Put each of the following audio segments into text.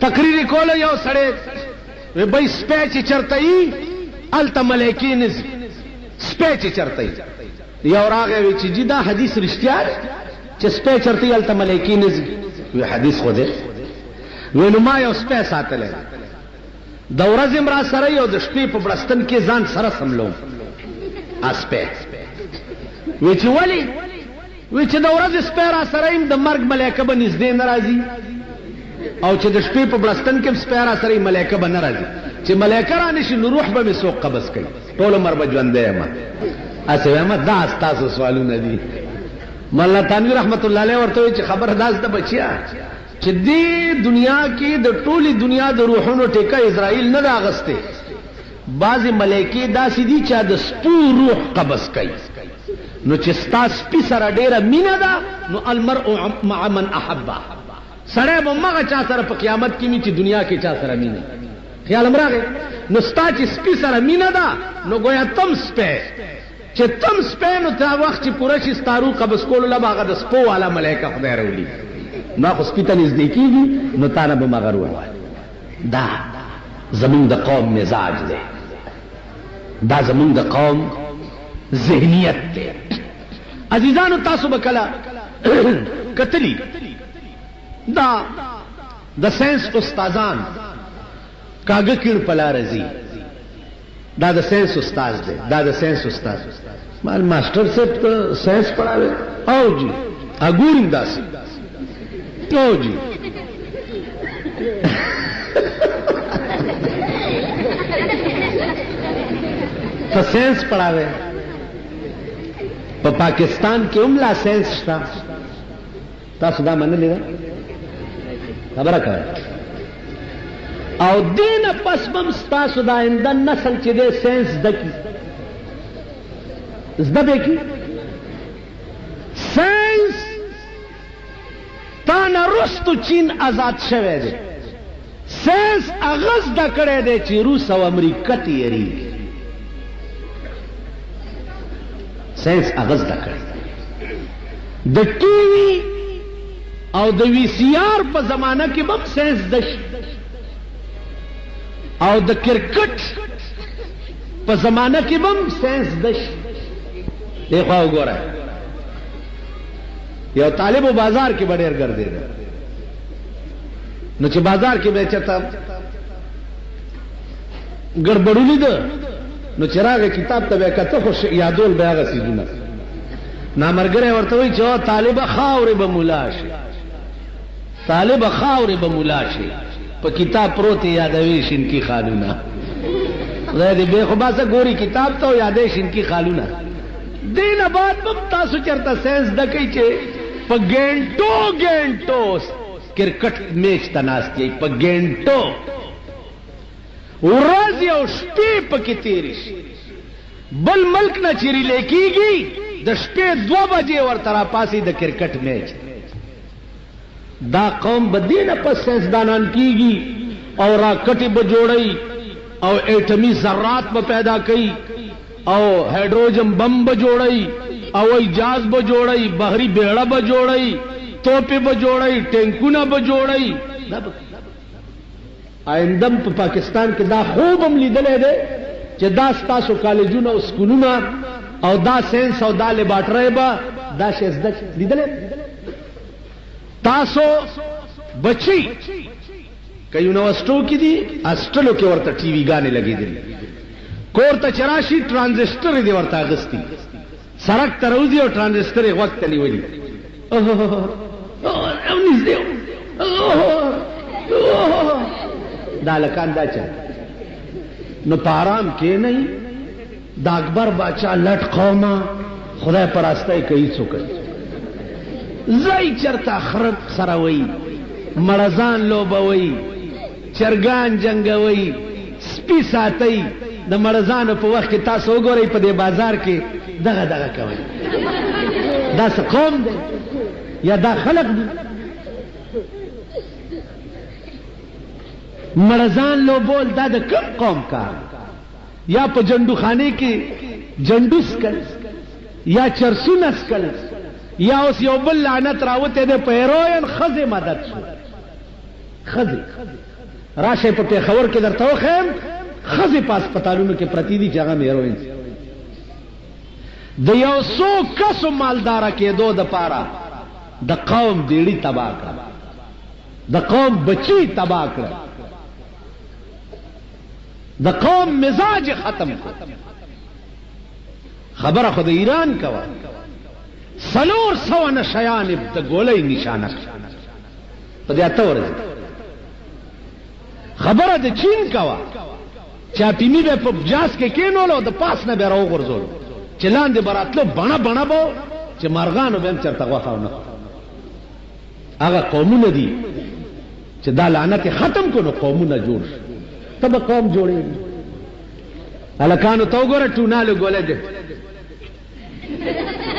تقریر کوله یو سړی وی بای سپی چې چرته یي هلته ملایکې نه ځي سپی چې چرته یي یو راغی وی چې جی دا حدیث رښتیا دی چې سپی چرته یي هلته ملایکې نه ځي وی حدیث خو دی وی نو ما یو سپی ساتلی د ورځې م را سره یو د شپې په بړستن کې ځان سره سملوم اسپی وی چې ولې وی چې د ورځې سپی را سره یم د مرګ ملایکه به نږدې نه راځي او چې د شپې په بړستن کې سپی را سره ملایکه به نه راځي چې ملایکه را نشي نو روح به مې څوک قبض کوي ټول عمر به ژوندی یم هسې وایم دا ستاسو سوالونه دي مولانا تانوي رحمت الله علیه ورته وایي چې خبره داسې ده بچیا چې دې دنیا کې د ټولې دنیا د روحونو ټیکه اسرائیل نه ده اغستې بعضې ملایکې داسې دي چې د سپو روح قبض کوي نو چې ستا سپي سره ډېره مینه ده نو المرء مع من احبه سړی به مغه چا سره په قیامت کې وي چې دنیا کې چا سره مینه خیال م راغی نو ستا چې سپي سره مینه ده نو گویا تم سپی چې تم سپی نو تا وخت چې پوره شي ستا روح قبض کولو له به هغه د سپو والا ملایکه خدای راولي نو خو سپي ته نږدې کېږي نو تا نه به مغه روح دا زمونږ د قوم مزاج دی دا زمونږ د قوم ذهنیت دی عزیزانو تاسو به کله کتلی دا د ساینس استادان کاغه کیړ پلار زی دا د ساینس استاد دی دا د ساینس استاد مال ماستر صاحب ساینس پڑھاوے او جی اګورم داسي او جی تو ساینس پڑھاوے په پاکستان کې هم لا ساینس شته تاسو دا منلې ده خبره کوي او دینه پس بم ستاسو دا آینده نسل چې دی ساینس زده کړي زده به کړي ساینس تا نه وروستو چین آزاد شوی دی ساینس هغه زده کړی دی چې روس او امریکا ته یېرېږي ساینس هغه زده کړی د ټي وي او د وی سی آر په زمانه کې به ساینس زده شي او د کرکټ په زمانه کې به ساینس زده شي دی خوا وګوره یو طالب بازار کې به ډېر ګرځېده نو چې بازار کې به چېرته ګړبړ ولیده نو چې راغی کتاب ته به یې کته خو یادول به هغه څیزونه نامرګری ورته وایي چې او طالبه خاورې به ملا شي طالب خاورې به ملا شي په کتاب پروت یادوي شینکي خالونه خدای دې بې خو باسه ګوري کتاب ته او یادوي شینکي خالونه دې نه بعد به تاسو چېرته ساینس زده کوئ چې په ګینټو کرکټ میچ ته ناست یئ په ګینټو ورځې او شپې پکې تېرې شي بل ملک نه چې ریلې کېږي د شپې 2 بجې ورته راپاسي د کرکټ میچ دا قوم به دې نه پس ساینسدانان کېږي او راکټې به جوړوي او ایټمي ذرات به پیدا کوي او هایډروجن بم به جوړوي او جهاز به جوړوي بحري بیړه به جوړوي توپې به جوړوي ټینکونه به جوړوي آئندم په پاکستان کې دا خوب هم لیدلی دی چې دا ستاسو کالجونه او سکولونه او دا ساینس او دا لیبارټرۍ به دا شی زده لیدلی تاسو بچی که یونیورسټو کې دي هاسټلو کې ورته ټي وي ګانې لګېدلي کور ته چې راشي ټرانزسټر یې دې ورته اخیستي سړک ته راوځي او ټرانزسټر یې غوږ ته نیولي او نږدې دا لکان دا چا نو په آرام کښېنئ د اکبر باچا لټ قومه خدای په راستی کوي څوک ځئ چېرته خره خروئ مړزان لوبوئ چرګان جنګوئ سپي ساتئ د مړزانو په وخت کې تاسو وګورئ په دې بازار کې دغه کوئ دا څه قوم دی یا دا خلق دی مړزان لوبول دا د کوم قوم کار یا په جنډو خانه کې جنډو سکل یا چرسونه سکل یا اوس یو بل لعنت راوته ده په هیروین خزه مدد شو خزي راشه په پیښور کې درته وخم خزي په هسپتالونو کې پرتی دي چې هغه هیروین د یو څو کسو مالداره کېدو د پاره د قوم دیړي تباہ کړه د قوم بچی تباہ کړه د قوم مزاج ختم کړ خبره خو د ایران کوا 400 نشیان د ګولۍ نشانه په دې اته ورځ خبره د چین کوا چاپینی به په جاس کې کینولو د پاس نه به راو غرزول چې لاندې براتلو بڼه بڼه بو چې مارغانو به هم چرته غوښاونه هغه قومونه دي چې دا لعنت ختم کړو قومونه جوړ تب قوم جوړي الکانو تو ګوره ټونالو ګولې دي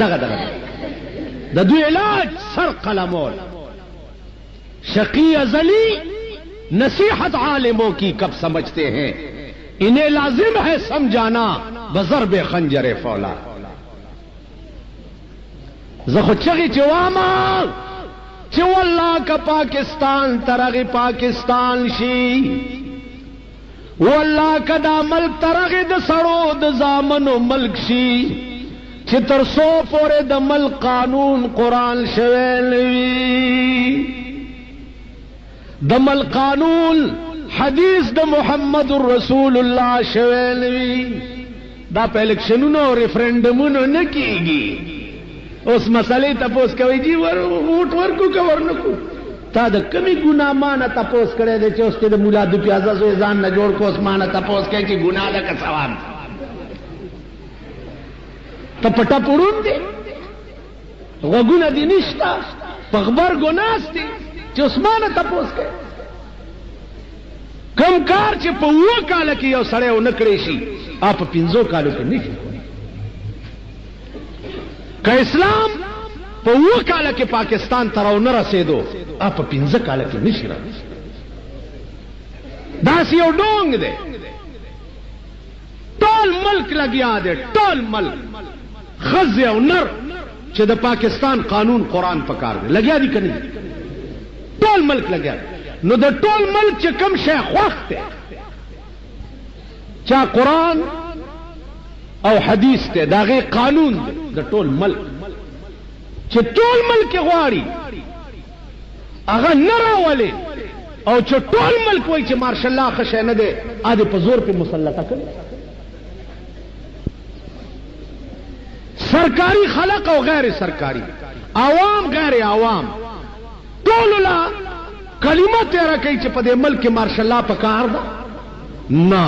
دغه د دوی علاج سر قلمول شقی ازلی نصیحت عالموں کی کب سمجھتے ہیں انہیں لازم ہے سمجھانا بضرب خنجر فولا زخو چغی چواما چو اللہ کا پاکستان ترغی پاکستان شی واللہ کا دا ملک ترغی دا سڑو دا زامن و ملک شی چی ترسو پورے دا ملک قانون قرآن شویلوی دا ملک قانون حدیث دا محمد الرسول اللہ شویلوی دا پہ الیکشنونو اور ریفرینڈمونو نکی گی اس مسئلے تپوس کوئی جی ووٹ ورکو که ورنکو تا دا کمی گناہ مانا تپوس کرے دے چے اس کے دا مولا دو پیازا سوی زان نجوڑ کو اس مانا تپوس کرے چے گناہ دا کا سواب تا پٹا پورون دے غگونا دی نشتا پغبر گناس دی چے اس مانا تپوس کرے کم کار چے پا وہ کالا کی یو سڑے و نکڑیشی آپ پینزو کالو کے نشی کہ اسلام پا وہ کالا کے پاکستان تراؤ نہ رسے دو آپ پینزو کالا کے نشی را داسی او ڈونگ دے ٹول ملک لگیا دے ٹول ملک خز او نر چے دا پاکستان قانون قرآن پکار دے لگیا دی کنی ٹول ملک لگیا دے نو دا ټول ملک چې کم شی خوښ دی چا قرآن او حدیث دی دا غي قانون دی د ټول ملک چې ټول ملک غواړي هغه نه راولي او چې ټول ملک وایي چې مارشال الله ښه شی نه دی ا دې په زور پې مسلطه کړي سرکاری خلق او غیر سرکاری عوام غیر عوام ټول لا کلمه تیرا کوي چې په دې ملک مارشال الله پکار ده نه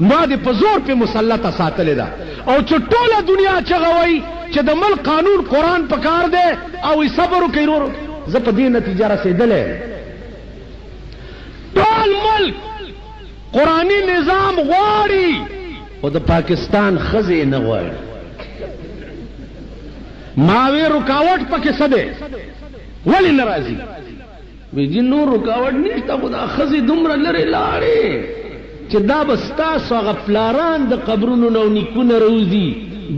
ما دې په زور په مسلطه ساتلې ده او چې ټوله دنیا چغوي چې د ملک قانون قرآن پکار ده او صبر وکړي ورو زه په دې نتیجه رسېدلې ټول ملک قرآني نظام غواړي او د پاکستان ښځې نه غواړي ما وی رکاوټ پکې څه دی ولې نه راځي وی جی نور رکاوټ نشته خو دا ښځې دومره لرې لاړې چې دا به ستاسو هغه پلاران د قبرونو نه او نیکونه روځي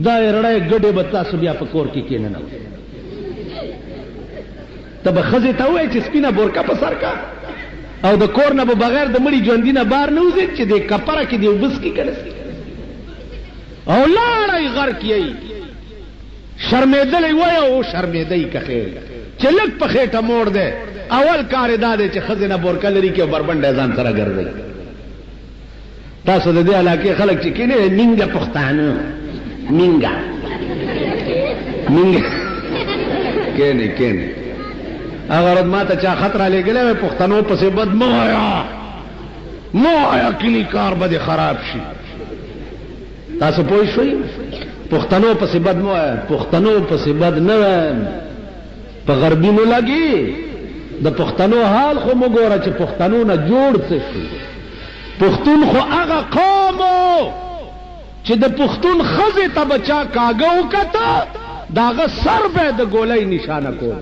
دا یې رړی ګډې به تاسو بیا په کور کې کېننوئ ته به ښځې ته ووایې چې سپینه بورکه په سر کا او د کور نه به بغیر د مړي ژوندي نه بار نه وځې چې د کپره کې دې اوبس کې کنه او لاړئ غر کې شرمېدلی وای او شرمېدی که خیر چې لږ په خېټه موړ دی اول کار یې دا دی چې ښځې نه بورکه لري کې او بربنډی ځان سره ګرځوي تاسو د دې علاقې خلک چې کېنې نینګه پښتانه نینګه نینګه کېنې کېنې هغه ورځ ما ته چا خط رالیږلی وی پښتنو پسې بد مه وایه مه وایه کلي کار به دې خراب شي تاسو پوه شوئ پښتنو پسې بد مه وایه پښتنو پسې بد نه وایم په غربینو لګي د پښتنو حال خو مو ګوره چې پښتنو نه جوړ څه شي پښتون خو هغه قوم چې د پښتون ښځې ته به چا کاږه وکته د هغه سر به د ګولۍ نشانه کول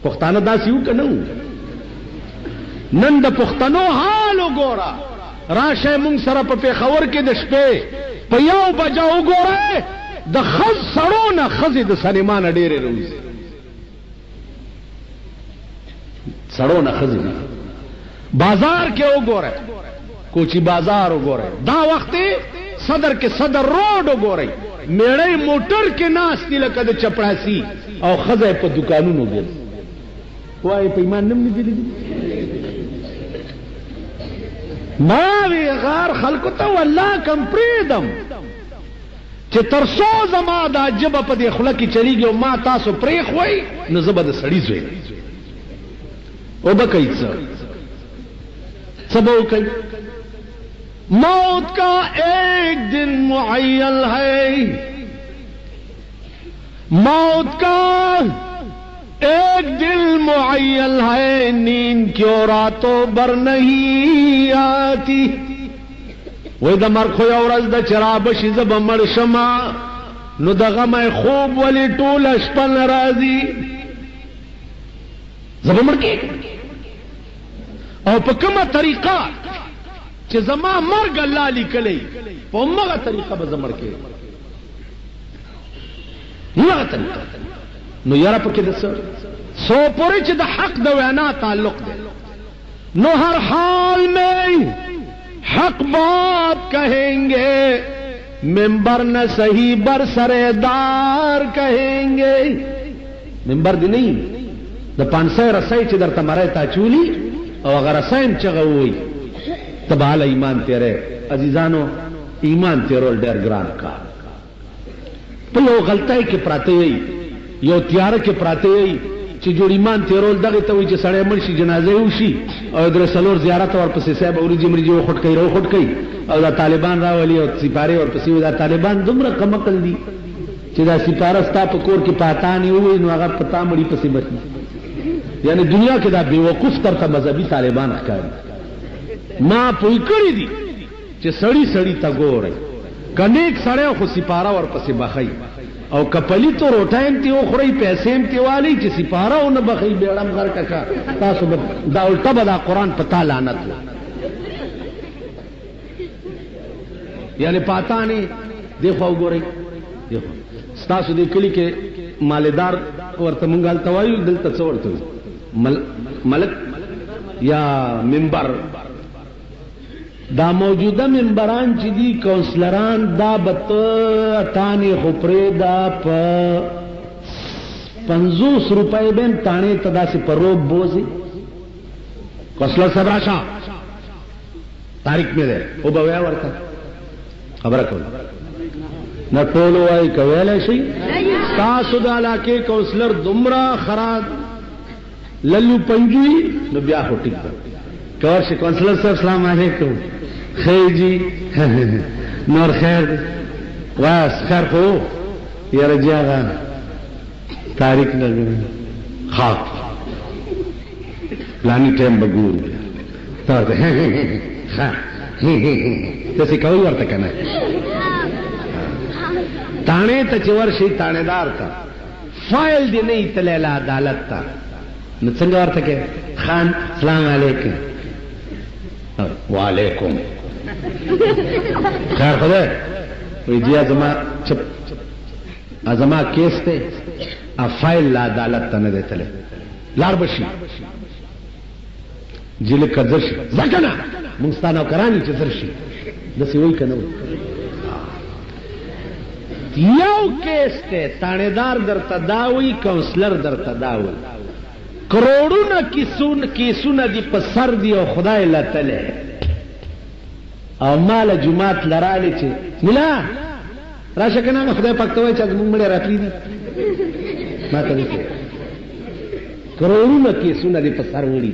پښتانه داسې وو که نه وو نن د پښتنو حال وګوره راشه مونږ سره په پېښور کې د شپې په 1 بجه وګورئ د سړو نه ښځې د سلیمانه ډېرې روزي سړو نه ښځې بازار کې وګورئ، کوچی بازار وګورئ، دا وخت صدر کې صدر روډ وګورئ، میړی موټر کې ناستې لکه د چپړاسي او ښځه په دکانونو ګرځي. وایي په ایمان نم لیدلی ما وی غار خلکو ته والله کم پرېږدم چې تر څو زما دا ژبه په دې خوله کې چلیږي او ما تاسو پرېښوئ نو زه به د سړي زوی او به کوي څه به وکوي. موت کا ایک دن معین ہے، موت کا ایک دل معین ہے، نیند کیوں راتوں بر نہیں آتی. وی دا مرخو یو ورځ د چراب شي زه به مړ شمه نو د غمه خوب ولې ټوله شپه نه راځي، زه به مړ کېږم. او په کومه طریقه چې زما مرګ الله لیکلی په همغه طریقه به زه مړ کېږم، همغه طریقه. نو یاره پکې د سو پورې چې د حق د وینا تعلق دی نو ہر حال میں حق بات کہیں گے، ممبر نہ صحیح بر سردار کہیں گے. ممبر دی نہیں د 500 رسۍ چې درته مری تا چولی او هغه رسۍ هم چغه ووایي ته به هله ایمان تیری. عزیزانو ایمان تیرول ډېر ګران کار. په یو غلطۍ کې پراته یئ، یو تیاره کې پراته یئ چې جوړ ایمان تیرول دغه ته وایي چې سړی مړ شي جنازه یې وشي او درې څلور زیارت ورپسې صاحب وریجې مریجې وخوټ کوي راوخوټ کوي او دا طالبان راولي او سپارې ورپسې وایي. دا طالبان دومره کمقل دي چې دا سپاره ستا په کور کې پاتانې ووایي نو هغه په تا مړي پسې بچي. یعنی دنیا کې دا بېوقوف درته مذهبي طالبان ښکاري. ما پوه کړي دي چې سړي سړي ته ګورئ، که نیک سړی خو سپاره ورپسې بخئ او کپلی تو روټایم تی وخورئ پیسې هم تی والئ چې سپاره ونه بخئ بیړم غر ککا تاسو دا الټه به دا قرآن په تا لعنت و. یعنی پاتانې دې خوا وګورئ، ستاسو دې کلي کې مالدار ورته مونږ هلته وایو، دلته څه ورته وایو ملک یا منبر. دا موجوده منبران چې دي کونسلران دا بته تانې خو پرېږده په 50 روپۍ به هم تانې ته داسې په روب بوځي. کونسلر صاحب راشه تاریخ مې دی او به ویا ورته خبره کوم نه ټول وایي که ویلی شئ تاسو د علاقې کونسلر دومره خراب للو پنجوي نو بیا خو ټیک ده. که ورشي کونسلر صاحب سلام علیکم خیر جی نور خیر واس خیر خو یاره جی آغا تاریخ نگوی خواب پلانی ٹیم بگور تسی کوئی ورطا کنا تانے تا چور شی تانے دار تا فائل دی نہیں تلیل عدالت تا نتسنگ ورطا کہ خان سلام علیکم وعلیکم خیر خدا وی جی ازما کیس تے فائل لا عدالت تا ندے تلے لار بشی جیل کذر شی زکنا منستانو کرانی چه زر شی دسی وی کنو یو کیس تے تاندار در تداوی کونسلر در تداوی کروڑونا کیسونا دی پسر دی او خدای لتلے او مال جماعت لرالی چه ملا راشه کناما خدای پاکتوائی چه زمون مڑی رفلی دی ما تا دیکھے کروڑونا کیسونا دی پسر وڑی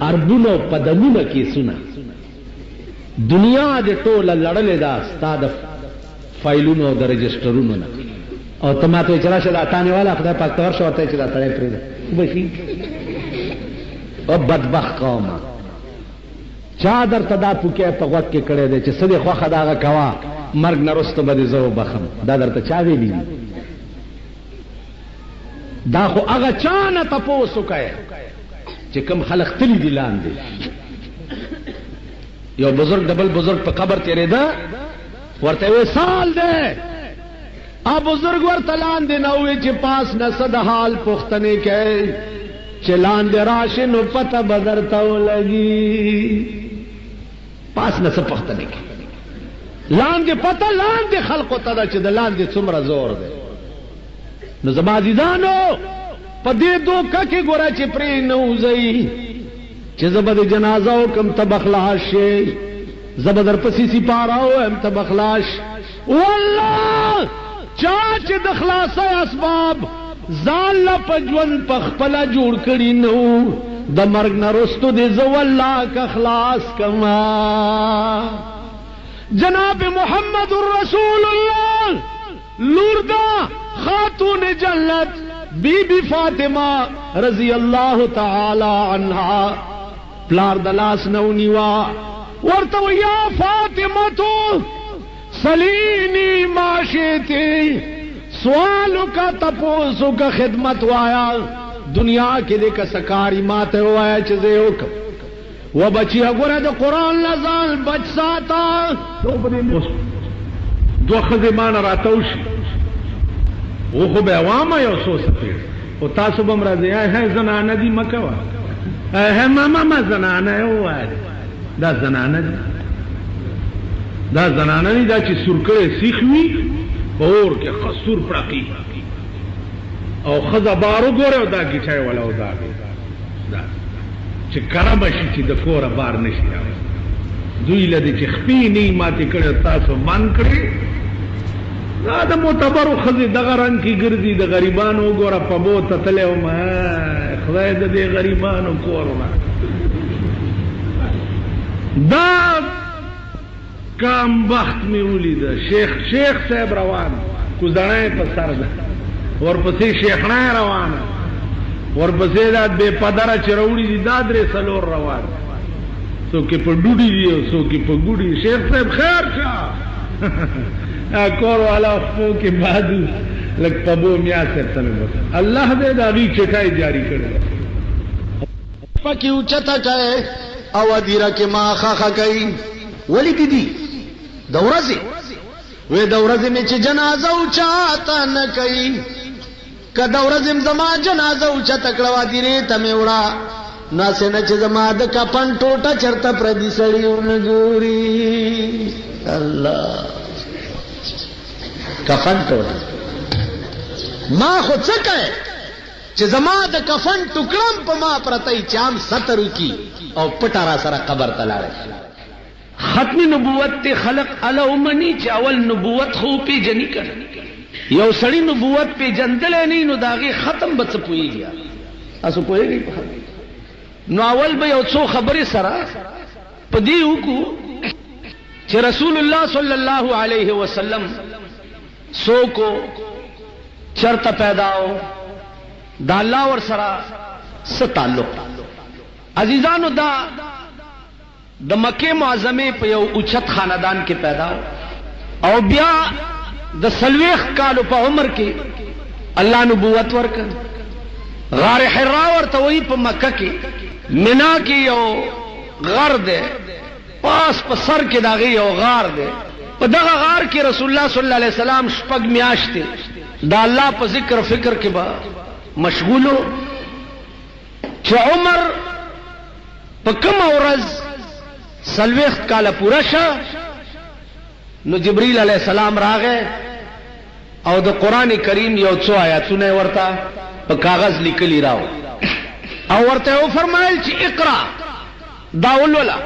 اربونا پدمونا کیسونا دنیا دی ټوله لړلې دا ستا د فایلونو او د رجسټرونو نه او ته ما ته چې راشه دا تانې والا خدای پاک ته ورشه ورته چې دا سړی پرېږده بشي او بدبخت قومه چا درته دا پوکې په غوږ کې کړی دی چې څه دې خوښه د هغه کوه مرګ نه وروسته به دې زه وبخم دا درته چا ویلي دي دا خو هغه چا نه تپوس وکړی چې کوم خلق تلي دي لاندې یو بزرگ د بل بزرگ په قبر تېرېده ورته وی سال دی ا بزرگ ورته لاندې نه وی چې پاس نه څه د حال پوښتنې کوي چلان دے راشن و پتہ بدرتاو لگی پاس نہ سپختنے کی لان دے پتہ لان دے خلق و تدا چھ دے لان دے څومره زور دے نو زما عزیزانو پا دے دو ککی گورا چھ پری نوزئی چھ زبد جنازہ کم تبخلاش زبدر پسی سی پاراو ام تبخلاش واللہ چاچ دخلاص اسباب زال پجون پخپلا جوڑ کری نو د مرگ نرستو دے زواللہ کا خلاص کما جناب محمد الرسول اللہ لوردہ خاتون جنت بی بی فاطمہ رضی اللہ تعالی عنہا پلار دلاس نونیوا ورتو یا فاطمہ تو سلینی معاشیتی سوالو کا تپوسو کا خدمت وایا دنیا کے دے کا سکاری ماتے ہوایا چیزے حکم و بچی اگورے دے قرآن لزال بچ ساتا دو خزمان راتوشی وہ خوب عواما یو سو سپیر و تاسو بم رضی ہے زنانہ دی مکوا ہے ماما زنانہ ہے وہ آئے دا زنانہ دی دا زنانہ نہیں دا چی سرکڑے سیخوی اور کے خسور پڑکی او خزا بارو گورے او دا گیچائے والا او دا چی کرمشی چی دا کورا بار نشی آئے دوی لدی چی خپی نہیں ماتی کڑے تاسو من کڑے دا معتبرو خزی دغران کی گردی دا غریبانو گورا پبو تتلے او ما خدای دا دے غریبانو کورنا دا کام بخت میں اولی دا شیخ صاحب روان کزدنائے پسر دا ورپسی شیخنائے روان ورپسی دا بے پدر چروڑی دی دادرے سلور روان سو کی پر ڈوڑی دی سو کی پر گوڑی شیخ صاحب خیر شاہ کور والا اخفو کے بعد لگ پبو میاں سے تلے اللہ دے دا غی چکائی جاری کرے پکی اوچتا کئے او دیرہ کے ماں خاخا کئی ولی کی دی دورزی وی دورزی میں چی جنازہ اوچاتا نکئی که دورزیم زما جنازہ اوچاتا کڑوا دیرے تمی اڑا ناسے نچ زما دکا پن ٹوٹا چرتا پردی سڑی انگوری اللہ کفن ٹوٹا ما خود سکے چی زما د کفن ٹکڑم پا ما پرتای چام سترو کی او پٹارا سرا قبر تلارے ختم نبوت تے خلق علاو منی چی اول نبوت خو پی جنی کر یو سڑی نبوت پی جندلے نہیں نو داغی ختم بچ پوئی گیا اسو پوئی گئی پا نو اول با یو چو خبری سرا پا دیو کو چی رسول اللہ صلی اللہ علیہ وسلم سو کو چرتا پیداو دا اللہ ور سرا ستعلق عزیزانو دا مکہ معظمے پہ یو اچھت خاندان کے پیدا او بیا دا سلویخ کالو پا عمر کے اللہ نبوت ورکن غار حراور توئی پا مکہ کے منا کی یو غار دے پاس پا سر کے داغی یو غار دے پا دغا غار کی رسول اللہ صلی اللہ علیہ وسلم شپگ میاشتے دا اللہ پا ذکر و فکر کے با مشغولو چھ عمر پا کم اورز سلویخت کالا پورا شا نو جبریل علیہ السلام راغے او دا قرآن کریم یو چو آیاتونے ورطا پا کاغذ لکلی راو او ورطا او فرمائل چی اقرا داولولا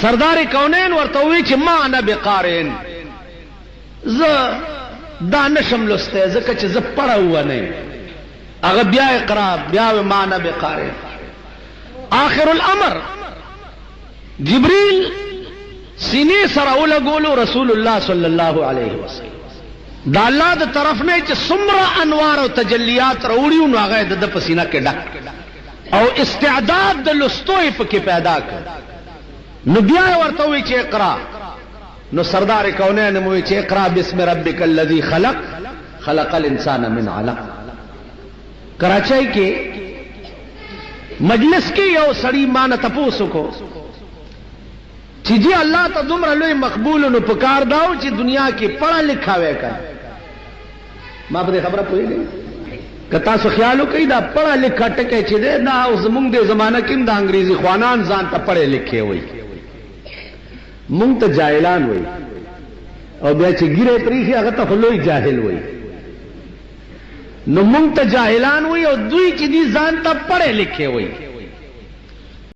سردار کونین ورطا ہوئی چی ما انا بقارین دا نشم لستے زکا چی زب پڑا ہوا نہیں اگر بیا اقرا بیا ما انا بقارین آخر الامر جبریل سینے سراؤلہ گولو رسول اللہ صلی اللہ علیہ وسلم دا اللہ دا طرف نے چھ سمرہ انوار و تجلیات روڑیوں نو آگئے دا پسینہ کے ڈک او استعداد دا لستوئی پکی پیدا کر نو بیائے ورطوئی چھ اقرا نو سردار کونین موئی چھ اقرا بسم ربک اللذی خلق الانسان من علق کراچائی کے مجلس کی یو سڑی مان تپوسو کو چی جی اللہ تا دمرا لوی مقبول نو پکار داو چی دنیا کی پڑھا لکھا وے کر ماں پتے خبرہ پوئی گئی کتا سو خیالو کوي دا پڑھا لکھا ټکی چې دی دا اوس زمونږ د زمانه کې د انګریزي خوانان ځان ته پڑھے لیکي وای مونږ ته جاهلان وای او بیا چې ګیره پریخي هغه ته لوی جاهل وای نو مونږ ته جاهلان وای او دوی چې دي ځان ته پڑھے لیکي وای